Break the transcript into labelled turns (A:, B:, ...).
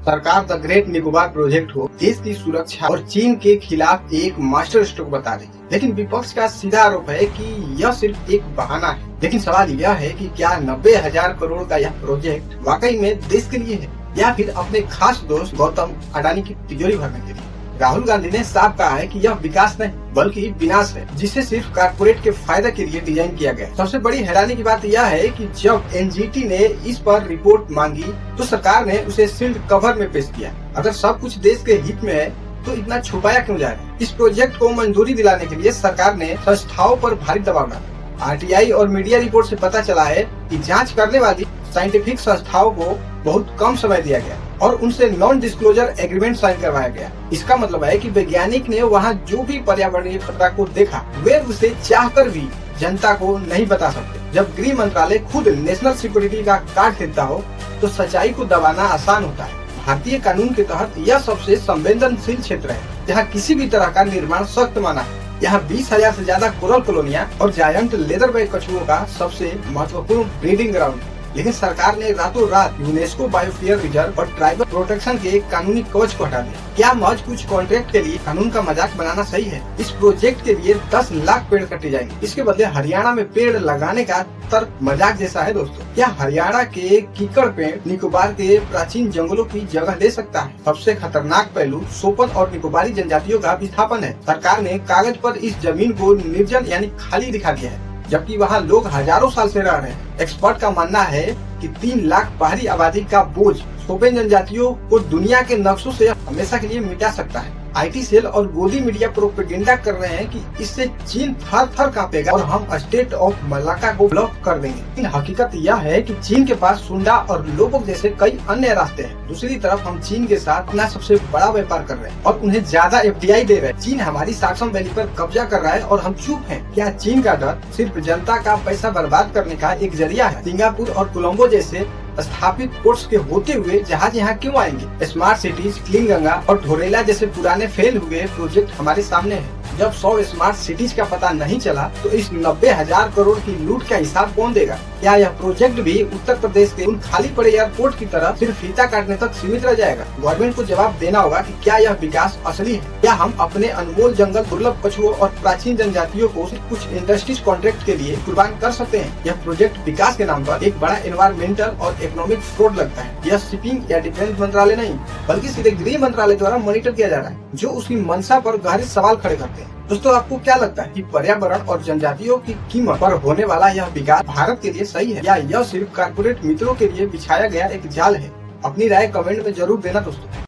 A: सरकार the great Nicobar project हो देश की सुरक्षा और चीन के खिलाफ एक मास्टर स्ट्रोक बता रही है। लेकिन विपक्ष का सीधा आरोप है कि यह सिर्फ एक बहाना है। लेकिन सवाल यह है कि क्या 90,000 करोड़ का यह प्रोजेक्ट वाकई में देश के लिए है या फिर अपने खास दोस्त गौतम अडानी की तिजोरी भरने के लिए। राहुल गांधी ने साफ कहा है कि यह विकास नहीं बल्कि विनाश है, जिसे सिर्फ कारपोरेट के फायदे के लिए डिजाइन किया गया है। सबसे बड़ी हैरानी की बात यह है कि जब एनजीटी ने इस पर रिपोर्ट मांगी तो सरकार ने उसे सील्ड कवर में पेश किया। अगर सब कुछ देश के हित में है तो इतना छुपाया क्यों जा रहा है। इस प्रोजेक्ट को मंजूरी दिलाने के लिए सरकार ने संस्थाओं पर भारी दबाव डाला। आरटीआई और मीडिया रिपोर्ट से पता चला है कि जांच करने वाली साइंटिफिक संस्थाओं को बहुत कम समय दिया गया और उनसे नॉन डिस्क्लोजर एग्रीमेंट साइन करवाया गया। इसका मतलब है कि वैज्ञानिक ने वहां जो भी पर्यावरणीय खतरा को देखा वे उसे चाहकर भी जनता को नहीं बता सकते। जब गृह मंत्रालय खुद नेशनल सिक्योरिटी का कार्ड देता हो तो सच्चाई को दबाना आसान होता है। भारतीय कानून के तहत यह सबसे संवेदनशील क्षेत्र है जहाँ किसी भी तरह का निर्माण सख्त माना है। यहाँ 20,000 से ज्यादा कोरल कॉलोनियां और जायंट लेदरबैक कछुओं का सबसे महत्वपूर्ण ब्रीडिंग ग्राउंड है। लेकिन सरकार ने रातों रात यूनेस्को बायोस्फीयर रिजर्व और ट्राइबल प्रोटेक्शन के कानूनी कवच को हटा दिया। क्या महज कुछ कॉन्ट्रैक्ट के लिए कानून का मजाक बनाना सही है? इस प्रोजेक्ट के लिए 10 लाख पेड़ काटे जाएंगे। इसके बदले हरियाणा में पेड़ लगाने का तर्क मजाक जैसा है दोस्तों। क्या हरियाणा के कीकड़ पेड़ निकोबार के प्राचीन जंगलों की जगह ले सकता है? सबसे खतरनाक पहलू सोपन और निकोबारी जनजातियों का विस्थापन है। सरकार ने कागज पर इस जमीन को निर्जन यानी खाली दिखा दिया है, जबकि वहाँ लोग हजारों साल से रह रहे हैं। एक्सपर्ट का मानना है कि 3 लाख बाहरी आबादी का बोझ सोपेन जनजातियों को दुनिया के नक्शों से हमेशा के लिए मिटा सकता है। आईटी सेल और गोदी मीडिया प्रोपेगेंडा कर रहे हैं कि इससे चीन थर थर कांपेगा और हम स्टेट ऑफ मलाका को ब्लॉक कर देंगे। लेकिन हकीकत यह है कि चीन के पास सुंडा और लोपोक जैसे कई अन्य रास्ते हैं। दूसरी तरफ हम चीन के साथ अपना सबसे बड़ा व्यापार कर रहे हैं और उन्हें ज्यादा एफडीआई दे रहे हैं। चीन हमारी साक्सम वैली पर कब्जा कर रहा है और हम चुप हैं। क्या चीन का डर सिर्फ जनता का पैसा बर्बाद करने का एक जरिया है? सिंगापुर और कोलंबो जैसे स्थापित पोर्ट्स के होते हुए जहाज यहाँ क्यों आएंगे? स्मार्ट सिटीज, क्लीन गंगा और ढोरेला जैसे पुराने फेल हुए प्रोजेक्ट हमारे सामने हैं। जब 100 स्मार्ट सिटीज का पता नहीं चला तो इस 90,000 करोड़ की लूट का हिसाब कौन देगा? क्या यह प्रोजेक्ट भी उत्तर प्रदेश के उन खाली पड़े एयरपोर्ट की तरह सिर्फ फीता काटने तक सीमित रह जाएगा? गवर्नमेंट को जवाब देना होगा कि क्या यह विकास असली है? क्या हम अपने अनमोल जंगल, दुर्लभ कछुओं और प्राचीन जनजातियों को कुछ इंडस्ट्रीज कॉन्ट्रैक्ट के लिए कुर्बान कर सकते हैं? यह प्रोजेक्ट विकास के नाम पर एक बड़ा एनवायरमेंटल और इकोनॉमिक फ्रॉड लगता है। यह शिपिंग या डिफेंस मंत्रालय नहीं बल्कि सीधे गृह मंत्रालय द्वारा मॉनिटर किया जा रहा है, जो उसकी मंशा पर गहरे सवाल खड़े करते हैं। दोस्तों, आपको क्या लगता है कि पर्यावरण और जनजातियों की कीमत पर होने वाला यह विकास भारत के लिए सही है या यह सिर्फ कारपोरेट मित्रों के लिए बिछाया गया एक जाल है? अपनी राय कमेंट में जरूर देना दोस्तों।